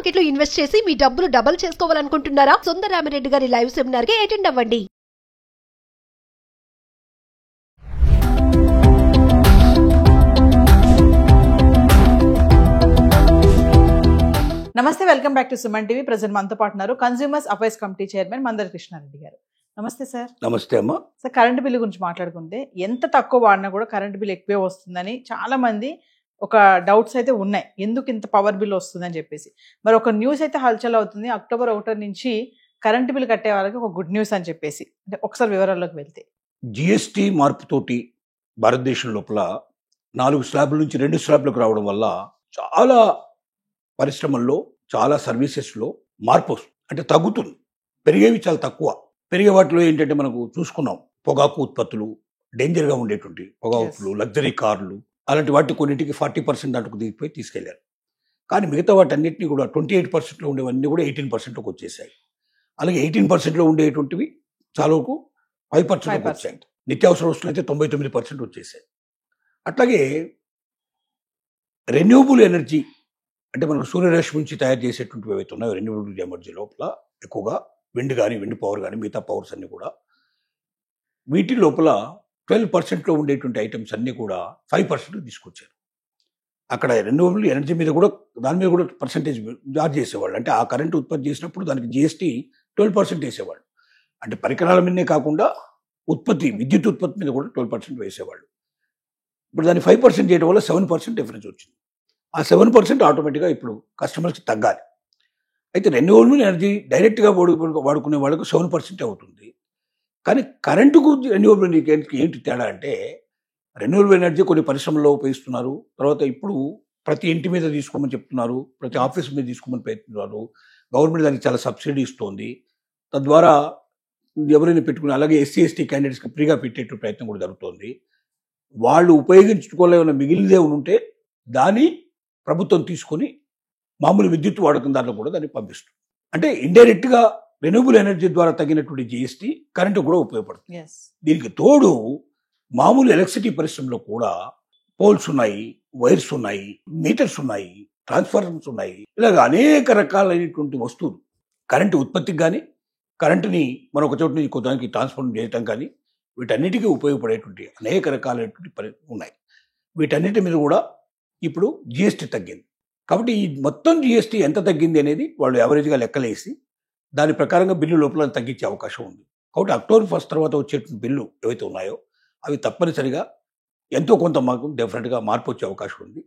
Market లో invest చేసి మీ డబ్బులు డబుల్ చేసుకోవాలనుకుంటున్నారా? సుందరరామిరెడ్డి గారి లైవ్ సెమినార్ కి అటెండ్ అవ్వండి. నమస్తే, welcome back to Suman TV. Present మనతో పాటు ఉన్నారు consumers affairs committee chairman Mandari Krishnareddy గారు. నమస్తే సార్. నమస్తే అమ్మా. సార్, కరెంట్ బిల్లు గురించి మాట్లాడుకుంటే ఎంత తక్కువ వాడినా కూడా కరెంట్ బిల్ ఎక్కువే వస్తుందని చాలా మంది ఒక డౌట్స్ అయితే ఉన్నాయి, ఎందుకు ఇంత పవర్ బిల్ వస్తుందని చెప్పేసి. మరి ఒక న్యూస్ అయితే హల్చల్ అవుతుంది, అక్టోబర్ 1 నుంచి కరెంట్ బిల్ కట్టే వాళ్ళకి ఒక గుడ్ న్యూస్ అని చెప్పేసి. అంటే ఒకసారి వివరాల్లోకి వెళ్తే, జిఎస్టీ మార్పుతోటి భారతదేశం లోపల 4 స్లాబ్ల నుంచి 2 స్లాబ్లకు రావడం వల్ల చాలా పరిశ్రమల్లో, చాలా సర్వీసెస్లో మార్పు వస్తుంది. అంటే తగ్గుతుంది, పెరిగేవి చాలా తక్కువ. పెరిగే వాటిలో ఏంటంటే మనకు చూసుకున్నాం, పొగాకు ఉత్పత్తులు, డేంజర్గా ఉండేటువంటి పొగాకులు, లగ్జరీ కార్లు, అలాంటి వాటి కొన్నింటికి 40% దాంట్లో దిగిపోయి తీసుకెళ్లారు. కానీ మిగతా వాటన్నిటిని కూడా 28%లో ఉండేవన్నీ కూడా 18%లోకి వచ్చేసాయి. అలాగే 18%లో ఉండేటువంటివి చాలా వరకు 5% వచ్చాయి. నిత్యావసర వస్తువులు అయితే 99% వచ్చేసాయి. అట్లాగే రెన్యూబుల్ ఎనర్జీ అంటే మనకు సూర్యరశ్మి నుంచి తయారు చేసేటువంటివి ఏవైతే ఉన్నాయో రెన్యూబుల్ ఎనర్జీ లోపల ఎక్కువగా విండ్ కానీ, విండ్ పవర్ కానీ, మిగతా పవర్స్ అన్నీ కూడా వీటి లోపల 12%లో ఉండేటువంటి ఐటమ్స్ అన్నీ కూడా 5% తీసుకొచ్చారు. అక్కడ రెన్యూబుల్ ఎనర్జీ మీద కూడా దాని మీద కూడా పర్సంటేజ్ చార్జ్ చేసేవాళ్ళు. అంటే ఆ కరెంట్ ఉత్పత్తి చేసినప్పుడు దానికి జిఎస్టీ 12% వేసేవాళ్ళు. అంటే పరికరాల మీదనే కాకుండా ఉత్పత్తి, విద్యుత్ ఉత్పత్తి మీద కూడా 12% వేసేవాళ్ళు. ఇప్పుడు దాన్ని 5% చేయడం వల్ల 7% డిఫరెన్స్ వచ్చింది. ఆ 7% ఆటోమేటిక్గా ఇప్పుడు కస్టమర్స్కి తగ్గాలి. అయితే రెన్యూబుల్ ఎనర్జీ డైరెక్ట్గా వాడుకునే వాళ్ళకు 7% అవుతుంది. కానీ కరెంటుకు రెన్యూబుల్ ఎనర్జీకి ఏంటి తేడా అంటే, రెన్యూబుల్ ఎనర్జీ కొన్ని పరిశ్రమల్లో ఉపయోగిస్తున్నారు, తర్వాత ఇప్పుడు ప్రతి ఇంటి మీద తీసుకోమని చెప్తున్నారు, ప్రతి ఆఫీస్ మీద తీసుకోమని ప్రయత్నిస్తున్నారు. గవర్నమెంట్ దానికి చాలా సబ్సిడీ ఇస్తుంది. తద్వారా ఎవరైనా పెట్టుకుని, అలాగే ఎస్సీ క్యాండిడేట్స్కి ఫ్రీగా పెట్టే ప్రయత్నం కూడా జరుగుతుంది. వాళ్ళు ఉపయోగించుకోలేమన్నా మిగిలినదే ఉంటే దాన్ని ప్రభుత్వం తీసుకొని మామూలు విద్యుత్ వాడకం దాంట్లో కూడా దాన్ని పంపిస్తుంది. అంటే ఇండైరెక్ట్గా రెన్యూబుల్ ఎనర్జీ ద్వారా తగినటువంటి జిఎస్టీ కరెంటు కూడా ఉపయోగపడుతుంది. దీనికి తోడు మామూలు ఎలక్ట్రిసిటీ పరిశ్రమలో కూడా పోల్స్ ఉన్నాయి, వైర్స్ ఉన్నాయి, మీటర్స్ ఉన్నాయి, ట్రాన్స్ఫార్మర్స్ ఉన్నాయి. ఇలాగ అనేక రకాలైనటువంటి వస్తువులు కరెంటు ఉత్పత్తికి కానీ, కరెంటుని మరొక చోటు నుంచి కొంతదానికి ట్రాన్స్ఫార్మ్ చేయటం కానీ, వీటన్నిటికీ ఉపయోగపడేటువంటి అనేక రకాలైనటువంటి ఉన్నాయి. వీటన్నిటి మీద కూడా ఇప్పుడు జిఎస్టీ తగ్గింది. కాబట్టి ఈ మొత్తం జిఎస్టీ ఎంత తగ్గింది అనేది వాళ్ళు యావరేజ్గా లెక్కలేసి దాని ప్రకారంగా బిల్లు లోపల తగ్గించే అవకాశం ఉంది. కాబట్టి అక్టోబర్ 1 తర్వాత వచ్చేటువంటి బిల్లు ఏవైతే ఉన్నాయో అవి తప్పనిసరిగా ఎంతో కొంత మాకు డెఫినెట్గా మార్పు వచ్చే అవకాశం ఉంది.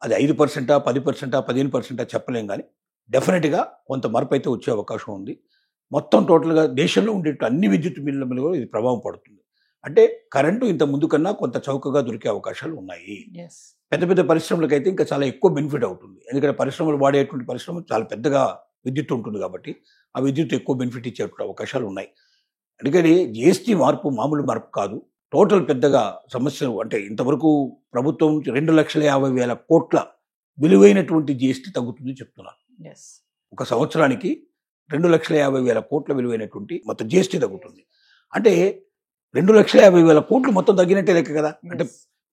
అది 5%, 10%, 15% చెప్పలేం, కానీ డెఫినెట్గా కొంత మార్పు అయితే వచ్చే అవకాశం ఉంది. మొత్తం టోటల్గా దేశంలో ఉండే అన్ని విద్యుత్ బిల్లుల మీద కూడా ఇది ప్రభావం పడుతుంది. అంటే కరెంటు ఇంత ముందు కన్నా కొంత చౌకగా దొరికే అవకాశాలు ఉన్నాయి. పెద్ద పెద్ద పరిశ్రమలకు అయితే ఇంకా చాలా ఎక్కువ బెనిఫిట్ అవుతుంది. ఎందుకంటే పరిశ్రమలు వాడేటువంటి పరిశ్రమ చాలా పెద్దగా విద్యుత్ ఉంటుంది కాబట్టి ఆ విద్యుత్ ఎక్కువ బెనిఫిట్ ఇచ్చేటువంటి అవకాశాలు ఉన్నాయి. అందుకని జిఎస్టీ మార్పు మామూలు మార్పు కాదు, టోటల్ పెద్దగా సమస్యలు. అంటే ఇంతవరకు ప్రభుత్వం 2,50,000 కోట్ల విలువైనటువంటి జిఎస్టీ తగ్గుతుంది చెప్తున్నారు. ఒక సంవత్సరానికి 2,50,000 కోట్ల విలువైనటువంటి మొత్తం జిఎస్టీ తగ్గుతుంది. అంటే 2,50,000 కోట్లు మొత్తం తగ్గినట్టే లెక్క కదా. అంటే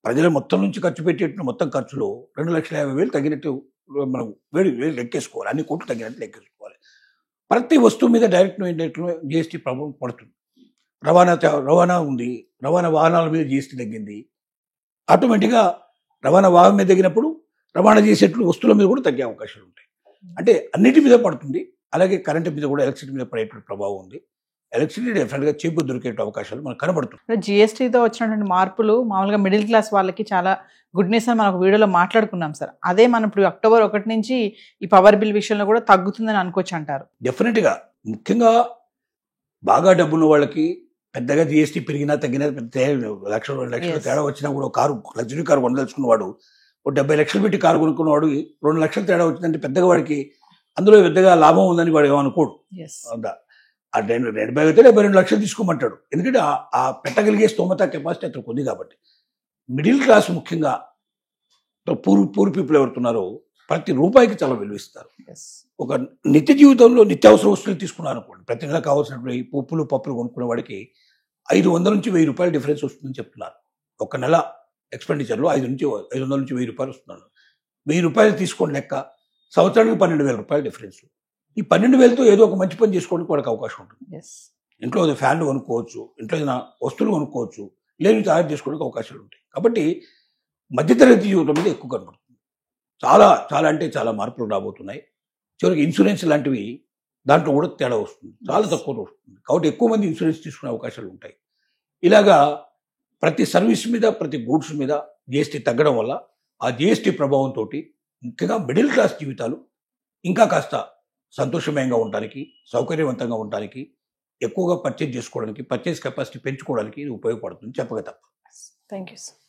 ప్రజల మొత్తం నుంచి ఖర్చు పెట్టేటువంటి మొత్తం ఖర్చులో 2,50,000 తగ్గినట్టు మనం లెక్కేసుకోవాలి. అన్ని కోట్లు తగ్గినట్టు లెక్కేసుకోవాలి. ప్రతి వస్తువు మీద డైరెక్ట్ ఇండైరెక్ట్ జిఎస్టీ ప్రభావం పడుతుంది. రవాణా ఉంది, రవాణా వాహనాల మీద జిఎస్టీ తగ్గింది. ఆటోమేటిక్గా రవాణా వాహనం మీద తగ్గినప్పుడు రవాణా చేసేటువంటి వస్తువుల మీద కూడా తగ్గే అవకాశాలు ఉంటాయి. అంటే అన్నిటి మీద పడుతుంది. అలాగే కరెంటు మీద కూడా, ఎలక్ట్రిసిటీ మీద పడేటువంటి ప్రభావం ఉంది. ఎలక్ట్రిసిటీ డెఫినెట్గా చీప్ దొరికే అవకాశాలు మనకు కనబడుతుంది. జిఎస్టీతో వచ్చినటువంటి మార్పులు మామూలుగా మిడిల్ క్లాస్ వాళ్ళకి చాలా గుడ్ న్యూస్ అని మనం ఒక వీడియోలో మాట్లాడుకున్నాం సార్. అదే మనం ఇప్పుడు అక్టోబర్ 1 నుంచి ఈ పవర్ బిల్ విషయంలో కూడా తగ్గుతుందని అనుకోవచ్చు అంటారు. డెఫినెట్గా ముఖ్యంగా బాగా డబ్బున్న వాళ్ళకి పెద్దగా జిఎస్టీ పెరిగినా తగ్గినా లక్షలు 2 లక్షలు తేడా వచ్చినా కూడా కారు, లగ్జరీ కారు కొనదలుచుకున్నవాడు, 70 లక్షలు పెట్టి కారు కొనుక్కున్నవాడు 2 లక్షలు తేడా వచ్చిందంటే పెద్దగా వాడికి అందులో పెద్దగా లాభం ఉందని వాడు ఏమనుకోడు. ఆ 72 లక్షలు తీసుకోమంటాడు. ఎందుకంటే ఆ పెట్టగలిగే స్తోమత, కెపాసిటీ అతను ఉంది కాబట్టి. మిడిల్ క్లాస్ ముఖ్యంగా పూర్ పీపుల్ ఎవరుతున్నారో ప్రతి రూపాయికి చాలా విలువిస్తారు. ఒక నిత్య జీవితంలో నిత్యావసర వస్తువులు తీసుకున్నారు అనుకోండి, ప్రతి నెల కావాల్సినటువంటి పప్పులు కొనుక్కునే వాడికి 500 నుంచి 1000 రూపాయలు డిఫరెన్స్ వస్తుందని చెప్తున్నారు. ఒక నెల ఎక్స్పెండిచర్లో 500 నుంచి 1000 రూపాయలు వస్తున్నారు. 1000 రూపాయలు తీసుకోండి లెక్క, సంవత్సరానికి 12,000 రూపాయలు డిఫరెన్స్. ఈ 12,000తో ఏదో ఒక మంచి పని చేసుకోవడానికి వాడికి అవకాశం ఉంటుంది. ఎస్. ఇంట్లో ఫ్యాన్లు కొనుక్కోవచ్చు, ఇంట్లో ఏదైనా వస్తువులు కొనుక్కోవచ్చు, లేని తయారు చేసుకోవడానికి అవకాశాలు ఉంటాయి. కాబట్టి మధ్యతరగతి జీవితం మీద ఎక్కువ కనబడుతుంది. చాలా చాలా అంటే చాలా మార్పులు రాబోతున్నాయి. చివరికి ఇన్సూరెన్స్ లాంటివి దాంట్లో కూడా తేడా వస్తుంది, చాలా తక్కువ వస్తుంది. కాబట్టి ఎక్కువ మంది ఇన్సూరెన్స్ తీసుకునే అవకాశాలు ఉంటాయి. ఇలాగా ప్రతి సర్వీస్ మీద, ప్రతి గూడ్స్ మీద జిఎస్టీ తగ్గడం వల్ల ఆ జిఎస్టీ ప్రభావంతో ముఖ్యంగా మిడిల్ క్లాస్ జీవితాలు ఇంకా కాస్త సంతోషమయంగా ఉండడానికి, సౌకర్యవంతంగా ఉండడానికి, ఎక్కువగా పర్చేజ్ చేసుకోవడానికి, పర్చేజ్ కెపాసిటీ పెంచుకోవడానికి ఇది ఉపయోగపడుతుంది చెప్పక తప్ప. Thank you sir.